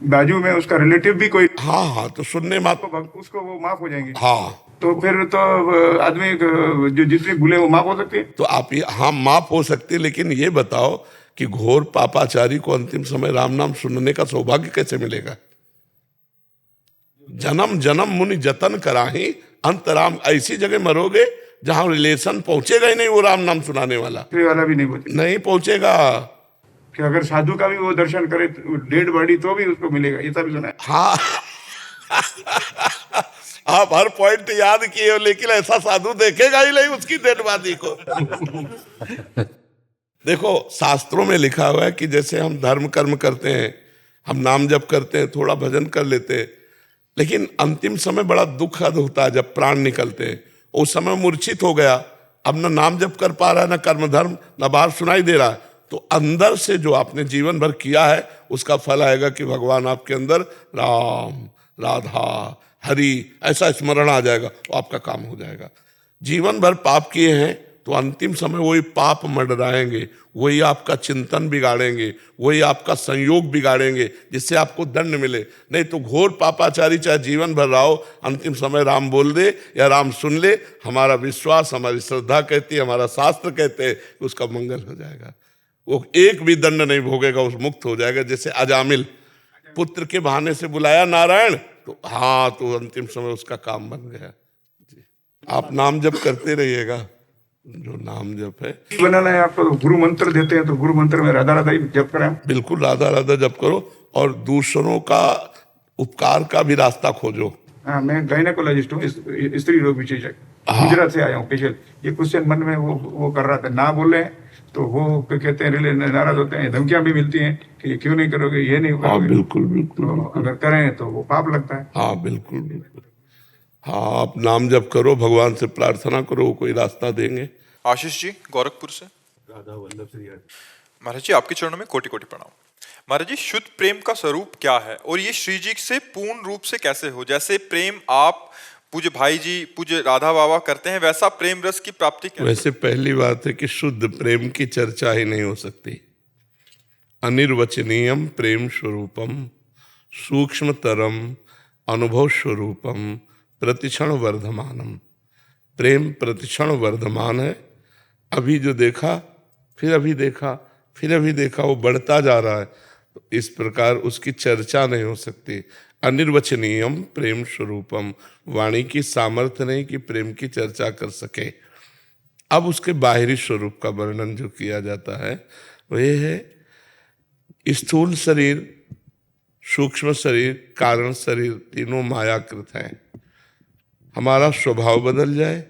बाजू में उसका रिलेटिव भी कोई, हाँ, तो सुनने उसको वो माफ हो जाएंगे। हाँ, तो फिर तो आदमी जो जितनी भूले वो माफ हो सकती है। तो आप ये, हाँ, माफ हो सकती है। लेकिन ये बताओ कि घोर पापाचारी को अंतिम समय राम नाम सुनने का सौभाग्य कैसे मिलेगा? जन्म जन्म मुनि जतन कराही, अंत राम, ऐसी जगह मरोगे जहां रिलेशन पहुंचेगा ही नहीं वो राम नाम सुनाने वाला वाला भी नहीं पहुंचेगा। कि अगर साधु का भी वो दर्शन करे डेड बॉडी तो भी उसको मिलेगा, ये सब सुना है। हाँ आप हर पॉइंट याद किए हो, लेकिन ऐसा साधु देखेगा ही नहीं उसकी डेडबादी को। देखो शास्त्रों में लिखा हुआ है कि जैसे हम धर्म कर्म करते हैं, हम नाम जप करते हैं, थोड़ा भजन कर लेते हैं, लेकिन अंतिम समय बड़ा दुखद होता है जब प्राण निकलते हैं। उस समय मूर्छित हो गया, अब ना नाम जप कर पा रहा है, ना कर्म धर्म, ना बाहर सुनाई दे रहा है, तो अंदर से जो आपने जीवन भर किया है उसका फल आएगा कि भगवान आपके अंदर राम, राधा, हरि ऐसा स्मरण आ जाएगा, तो आपका काम हो जाएगा। जीवन भर पाप किए हैं तो अंतिम समय वही पाप मंडराएंगे, वही आपका चिंतन बिगाड़ेंगे, वही आपका संयोग बिगाड़ेंगे, जिससे आपको दंड मिले। नहीं तो घोर पापाचारी चाहे जीवन भर रहो, अंतिम समय राम बोल दे या राम सुन ले, हमारा विश्वास, हमारी श्रद्धा कहती है, हमारा शास्त्र कहते हैं कि उसका मंगल हो जाएगा, वो एक भी दंड नहीं भोगेगा, उस मुक्त हो जाएगा। जैसे अजामिल पुत्र के बहाने से बुलाया नारायण, तो हाँ, तो अंतिम समय उसका काम बन गया। आप नाम जप करते रहिएगा, जो नाम जप है। बनाना है आपको, तो गुरु मंत्र देते हैं, तो गुरु मंत्र में राधा राधा ही जप करें। बिल्कुल राधा राधा जप करो, और दूसरों का उपकार का भी रास्ता खोजो। हाँ, मैं गायनेकोलॉजिस्ट हूँ, स्त्री रोग विशेषज्ञ, गुजरात से आया हूँ स्पेशल। ये क्वेश्चन मन में वो कर रहा था, ना बोले तो वो कहते हैं, रिले नाराज होते हैं, धमकियां भी मिलती हैं कि ये क्यों नहीं करोगे, ये नहीं हाँ करोगे। बिल्कुल बिल्कुल, तो अगर करें तो वो पाप लगता है। हाँ बिल्कुल बिल्कुल। हाँ, आप नाम जप करो, भगवान से प्रार्थना करो, वो कोई रास्ता देंगे। आशीष जी गोरखपुर से। महाराज जी आपके चरणों में कोटि कोटि प्रणाम। महाराज जी, शुद्ध प्रेम का स्वरूप क्या है और ये श्री जी से पूर्ण रूप से कैसे हो? जैसे प्रेम आप पूज्य भाई जी, पूज्य राधा बाबा करते हैं, वैसा प्रेम रस की प्राप्ति कैसे? वैसे पहली बात है कि शुद्ध प्रेम की चर्चा ही नहीं हो सकती। अनिर्वचनीयम प्रेम स्वरूपम सूक्ष्मतरम अनुभव स्वरूपम प्रतिक्षण वर्धमानम। प्रेम प्रतिक्षण वर्धमान है, अभी जो देखा फिर अभी देखा फिर अभी देखा, वो बढ़ता जा रहा है। तो इस प्रकार उसकी चर्चा नहीं हो सकती। अनिर्वचनीयम प्रेम स्वरूपम, वाणी की सामर्थ्य नहीं कि प्रेम की चर्चा कर सके। अब उसके बाहरी स्वरूप का वर्णन जो किया जाता है वो ये है, स्थूल शरीर, सूक्ष्म शरीर, कारण शरीर, तीनों मायाकृत हैं। हमारा स्वभाव बदल जाए,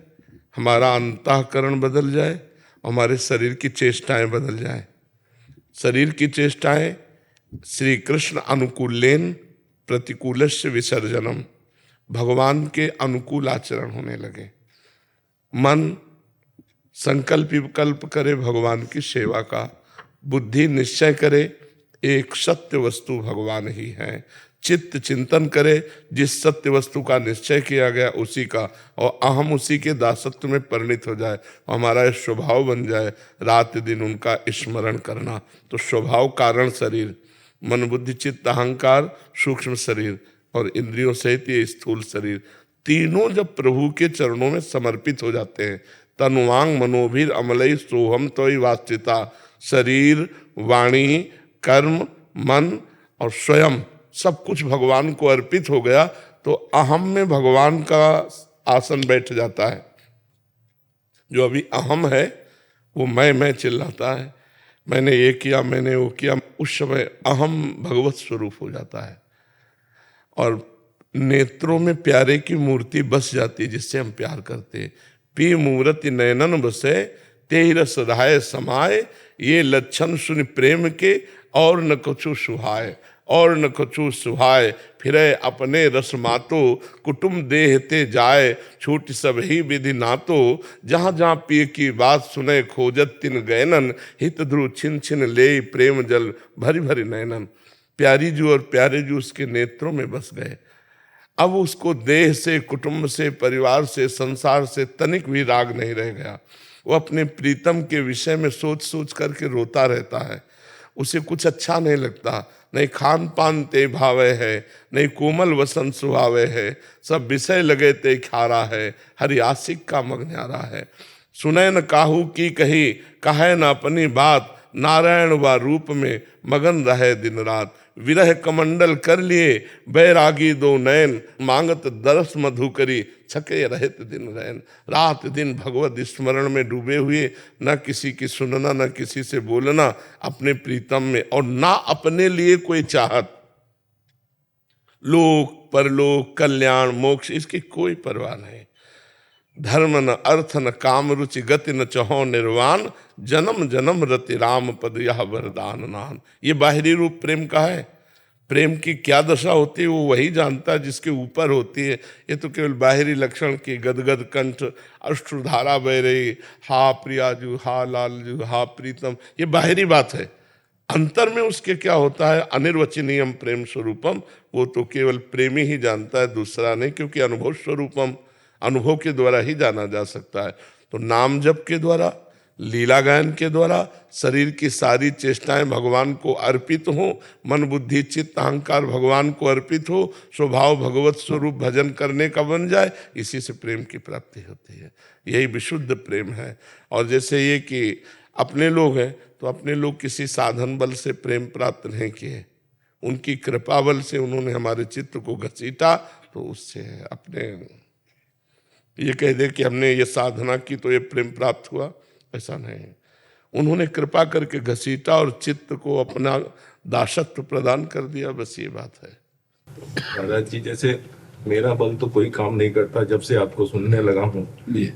हमारा अंतःकरण बदल जाए, हमारे शरीर की चेष्टाएं बदल जाए। शरीर की चेष्टाएं श्री कृष्ण अनुकूलेन प्रतिकूलस्य विसर्जनम, भगवान के अनुकूल आचरण होने लगे। मन संकल्प विकल्प करे भगवान की सेवा का, बुद्धि निश्चय करे एक सत्य वस्तु भगवान ही है, चित्त चिंतन करे जिस सत्य वस्तु का निश्चय किया गया उसी का, और अहम उसी के दासत्व में परिणित हो जाए, हमारा स्वभाव बन जाए रात दिन उनका स्मरण करना। तो स्वभाव कारण शरीर, मन बुद्धि चित्त अहंकार सूक्ष्म शरीर, और इंद्रियों सहित ये स्थूल शरीर, तीनों जब प्रभु के चरणों में समर्पित हो जाते हैं, तनुवांग मनोभीर अमलई सोहम तोई वास्तिता, शरीर वाणी कर्म मन और स्वयं सब कुछ भगवान को अर्पित हो गया, तो अहम में भगवान का आसन बैठ जाता है। जो अभी अहम है वो मैं चिल्लाता है, मैंने ये किया मैंने वो किया, उस समय अहम भगवत स्वरूप हो जाता है, और नेत्रों में प्यारे की मूर्ति बस जाती है जिससे हम प्यार करते हैं। पी मूर्ति नयनन बसे ते रस राय समाये, ये लक्षण सुन प्रेम के और न कछु सुहाय, और न कछु सुहाय फिरे अपने रस मातो, कुटुम देहते जाए छूट सब ही विधि नातो, जहाँ जहाँ पिए की बात सुने खोजत तिन गैनन, हित ध्रुव छिन छिन ले प्रेम जल भरी भरी नैनन। प्यारी जू और प्यारे जू उसके नेत्रों में बस गए। अब उसको देह से, कुटुंब से, परिवार से, संसार से तनिक भी राग नहीं रह गया। वो अपने प्रीतम के विषय में सोच सोच करके रोता रहता है, उसे कुछ अच्छा नहीं लगता, नहीं खान पान ते भावे है, नहीं कोमल वसन सुहावे है, सब विषय लगे ते खारा है, हरि आशिक का मग न्यारा है। सुने न काहू की कही कहे न अपनी बात, नारायण व रूप में मगन रहे दिन रात। विरह कमंडल कर लिए बैरागी दो नयन, मांगत दरस मधुकरी छके रहत दिन रैन। रात दिन भगवत स्मरण में डूबे हुए, न किसी की सुनना न किसी से बोलना, अपने प्रीतम में, और ना अपने लिए कोई चाहत। लोक परलोक कल्याण मोक्ष इसकी कोई परवाह नहीं। धर्म न अर्थ न काम रुचि गति न चहो निर्वाण, जन्म जन्म रति राम पद यह वरदान नान। ये बाहरी रूप प्रेम का है। प्रेम की क्या दशा होती है वो वही जानता है जिसके ऊपर होती है। ये तो केवल बाहरी लक्षण की गदगद कंठ अश्रुधारा बह रही, हा प्रियाजू हा लालजू हा प्रीतम, ये बाहरी बात है। अंतर में उसके क्या होता है, अनिर्वचनीयम प्रेम स्वरूपम, वो तो केवल प्रेमी ही जानता है, दूसरा नहीं, क्योंकि अनुभव स्वरूपम, अनुभव के द्वारा ही जाना जा सकता है। तो नाम जप के द्वारा, लीला गायन के द्वारा शरीर की सारी चेष्टाएं भगवान को अर्पित हो, मन बुद्धि चित्त अहंकार भगवान को अर्पित हो, स्वभाव भगवत स्वरूप भजन करने का बन जाए, इसी से प्रेम की प्राप्ति होती है। यही विशुद्ध प्रेम है। और जैसे ये कि अपने लोग हैं तो अपने लोग किसी साधन बल से प्रेम प्राप्त नहीं किए, उनकी कृपा बल से उन्होंने हमारे चित्त को घसीटा, तो उससे अपने ये कह दे कि हमने ये साधना की तो ये प्रेम प्राप्त हुआ, ऐसा नहीं। उन्होंने कृपा करके घसीटा और चित्त को अपना दासत्व प्रदान कर दिया, बस ये बात है। महाराज जी, जैसे मेरा बल तो कोई काम नहीं करता, जब से आपको सुनने लगा हूँ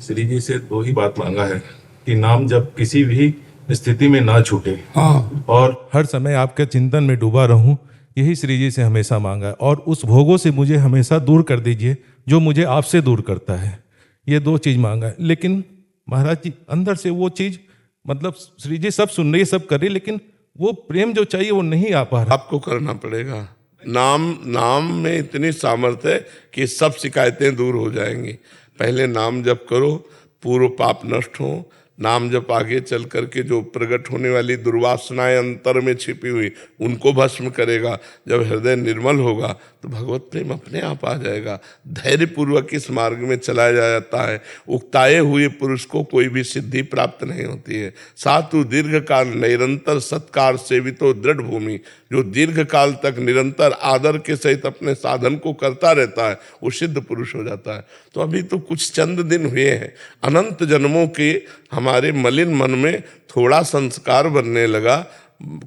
श्री जी से दो ही बात मांगा है कि नाम जब किसी भी स्थिति में ना छूटे, हाँ, और हर समय आपके चिंतन में डूबा रहूं, यही श्री जी से हमेशा मांगा है। और उस भोगों से मुझे हमेशा दूर कर दीजिए जो मुझे आपसे दूर करता है। ये दो चीज मांगा है। लेकिन महाराज जी अंदर से वो चीज, मतलब श्री जी सब सुन रही है, सब कर रही है, लेकिन वो प्रेम जो चाहिए वो नहीं आ पा रहा। आपको करना पड़ेगा। नाम में इतनी सामर्थ्य है कि सब शिकायतें दूर हो जाएंगी। पहले नाम जप करो, पूर्व पाप नष्ट हो। नाम जप आगे चल करके जो प्रकट होने वाली दुर्वासनाएं अंतर में छिपी हुई उनको भस्म करेगा। जब हृदय निर्मल होगा तो भगवत प्रेम अपने आप आ जाएगा। धैर्य पूर्वक इस मार्ग में चलाया जाता है। उकताए हुए पुरुष को कोई भी सिद्धि प्राप्त नहीं होती है। सातु दीर्घ काल निरंतर सत्कार सेवितो दृढ़ भूमि, जो दीर्घ काल तक निरंतर आदर के सहित अपने साधन को करता रहता है वो सिद्ध पुरुष हो जाता है। तो अभी तो कुछ चंद दिन हुए हैं, अनंत जन्मों के हमारे मलिन मन में थोड़ा संस्कार बनने लगा,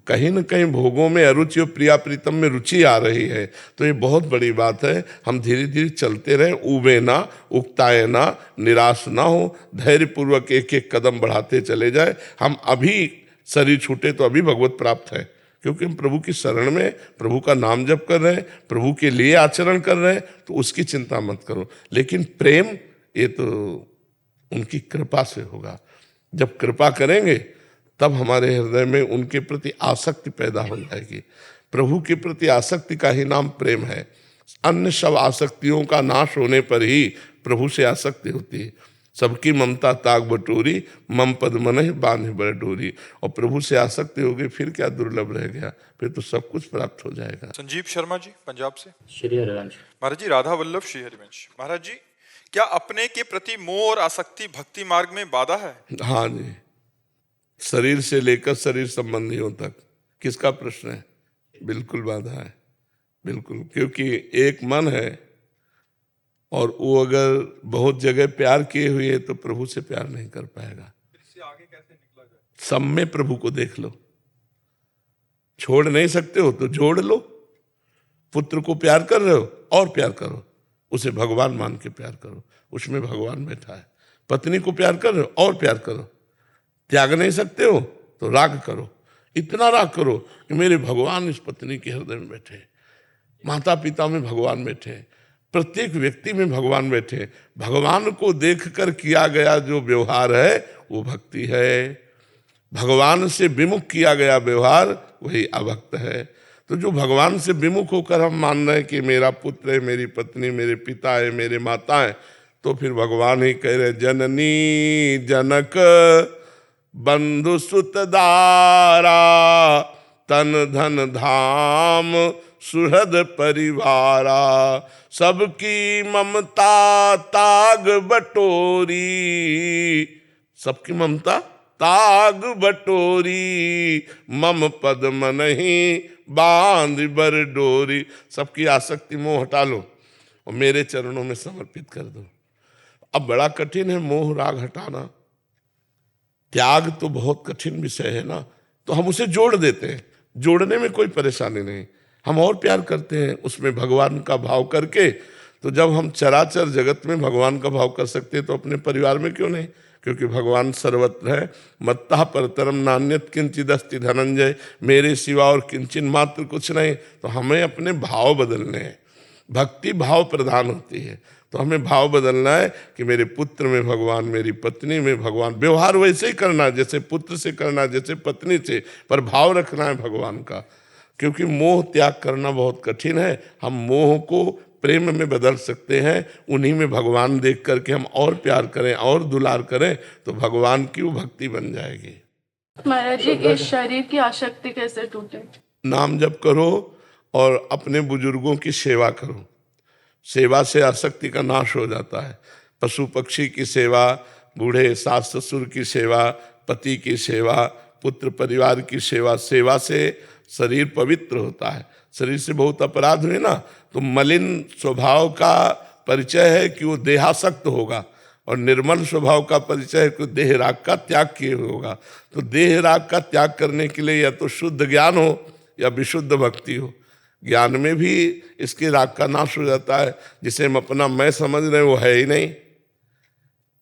कहीं न कहीं भोगों में अरुचि और प्रिया प्रीतम में रुचि आ रही है। तो ये बहुत बड़ी बात है। हम धीरे धीरे चलते रहें, ऊबे ना, उकताए ना, निराश ना हो, धैर्यपूर्वक एक एक कदम बढ़ाते चले जाए। हम अभी शरीर छूटे तो अभी भगवत प्राप्त है, क्योंकि हम प्रभु की शरण में प्रभु का नाम जप कर रहे हैं, प्रभु के लिए आचरण कर रहे हैं, तो उसकी चिंता मत करो। लेकिन प्रेम ये तो उनकी कृपा से होगा। जब कृपा करेंगे तब हमारे हृदय में उनके प्रति आसक्ति पैदा हो जाएगी। प्रभु के प्रति आसक्ति का ही नाम प्रेम है। अन्य सब आसक्तियों का नाश होने पर ही प्रभु से आसक्ति होती है। सबकी ममता ताग बटोरी, मम पद मन बांध बर डोरी। और प्रभु से आसक्ति हो गई फिर क्या दुर्लभ रह गया, फिर तो सब कुछ प्राप्त हो जाएगा। संजीव शर्मा जी पंजाब से। श्री हरिवंश महाराज जी, राधा वल्लभ श्री हरिवंश। महाराज जी, क्या अपने के प्रति मोह और आसक्ति भक्ति मार्ग में बाधा है? हाँ जी, शरीर से लेकर शरीर संबंधियों तक। किसका प्रश्न है? बिल्कुल बाधा है, बिल्कुल। क्योंकि एक मन है और वो अगर बहुत जगह प्यार किए हुए तो प्रभु से प्यार नहीं कर पाएगा। इससे आगे कैसे निकला जाए? सब में प्रभु को देख लो। छोड़ नहीं सकते हो तो जोड़ लो। पुत्र को प्यार कर रहे हो और प्यार करो, उसे भगवान मान के प्यार करो, उसमें भगवान बैठा है। पत्नी को प्यार कर रहे हो और प्यार करो। त्याग नहीं सकते हो तो राग करो, इतना राग करो कि मेरे भगवान इस पत्नी के हृदय में बैठे, माता पिता में भगवान बैठे, प्रत्येक व्यक्ति में भगवान बैठे। भगवान को देखकर किया गया जो व्यवहार है वो भक्ति है। भगवान से विमुख किया गया व्यवहार वही अभक्त है। तो जो भगवान से विमुख होकर हम मान रहे हैं कि मेरा पुत्र है, मेरी पत्नी, मेरे पिता है, मेरे माता है, तो फिर भगवान ही कह रहे जननी जनक बंधु सुतदारा तन धन धाम सुहृद परिवारा सबकी ममता ताग बटोरी। सबकी ममता ताग बटोरी मम पद मनहि बांध बर डोरी। सबकी आसक्ति मोह हटा लो और मेरे चरणों में समर्पित कर दो। अब बड़ा कठिन है मोह राग हटाना। त्याग तो बहुत कठिन विषय है ना, तो हम उसे जोड़ देते हैं। जोड़ने में कोई परेशानी नहीं, हम और प्यार करते हैं उसमें भगवान का भाव करके। तो जब हम चराचर जगत में भगवान का भाव कर सकते हैं तो अपने परिवार में क्यों नहीं? क्योंकि भगवान सर्वत्र है। मत्ता परतरम नान्यत किंचिदस्ति धनंजय, मेरे सिवा और किंचिन मात्र कुछ नहीं। तो हमें अपने भाव बदलने हैं। भक्ति भाव प्रधान होती है, तो हमें भाव बदलना है कि मेरे पुत्र में भगवान, मेरी पत्नी में भगवान। व्यवहार वैसे ही करना जैसे पुत्र से करना, जैसे पत्नी से, पर भाव रखना है भगवान का। क्योंकि मोह त्याग करना बहुत कठिन है। हम मोह को प्रेम में बदल सकते हैं, उन्हीं में भगवान देख करके हम और प्यार करें और दुलार करें तो भगवान की वो भक्ति बन जाएगी। महाराज जी, इस शरीर की आसक्ति कैसे टूटे? नाम जप करो और अपने बुजुर्गों की सेवा करो। सेवा से आसक्ति का नाश हो जाता है। पशु पक्षी की सेवा, बूढ़े सास ससुर की सेवा, पति की सेवा, पुत्र परिवार की सेवा, सेवा से शरीर पवित्र होता है। शरीर से बहुत अपराध हुए ना, तो मलिन स्वभाव का परिचय है कि वो देहासक्त होगा, और निर्मल स्वभाव का परिचय है कि देह राग का त्याग किए हुए होगा। तो देह राग का त्याग करने के लिए या तो शुद्ध ज्ञान हो या विशुद्ध भक्ति हो। ज्ञान में भी इसके राग का नाश हो जाता है। जिसे हम अपना मैं समझ रहे हैं वो है ही नहीं।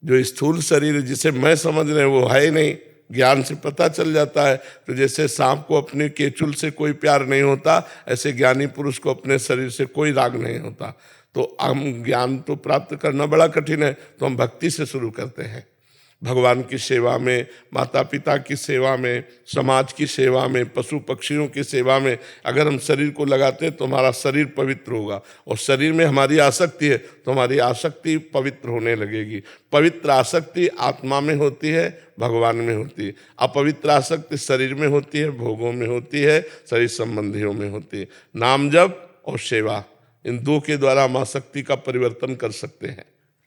जो स्थूल शरीर जिसे मैं समझ रहे हैं वो है ही नहीं, ज्ञान से पता चल जाता है। तो जैसे सांप को अपने केचुल से कोई प्यार नहीं होता, ऐसे ज्ञानी पुरुष को अपने शरीर से कोई राग नहीं होता। तो हम ज्ञान तो प्राप्त करना बड़ा कठिन है, तो हम भक्ति से शुरू करते हैं। भगवान की सेवा में, माता पिता की सेवा में, समाज की सेवा में, पशु पक्षियों की सेवा में अगर हम शरीर को लगाते हैं तो हमारा शरीर पवित्र होगा। और शरीर में हमारी आसक्ति है तो हमारी आसक्ति पवित्र होने लगेगी। पवित्र आसक्ति आत्मा में होती है, भगवान में होती है। अपवित्र आसक्ति शरीर में होती है, भोगों में होती है, शरीर संबंधियों में होती है। नाम जप और सेवा, इन दो के द्वारा हम आसक्ति का परिवर्तन कर सकते हैं।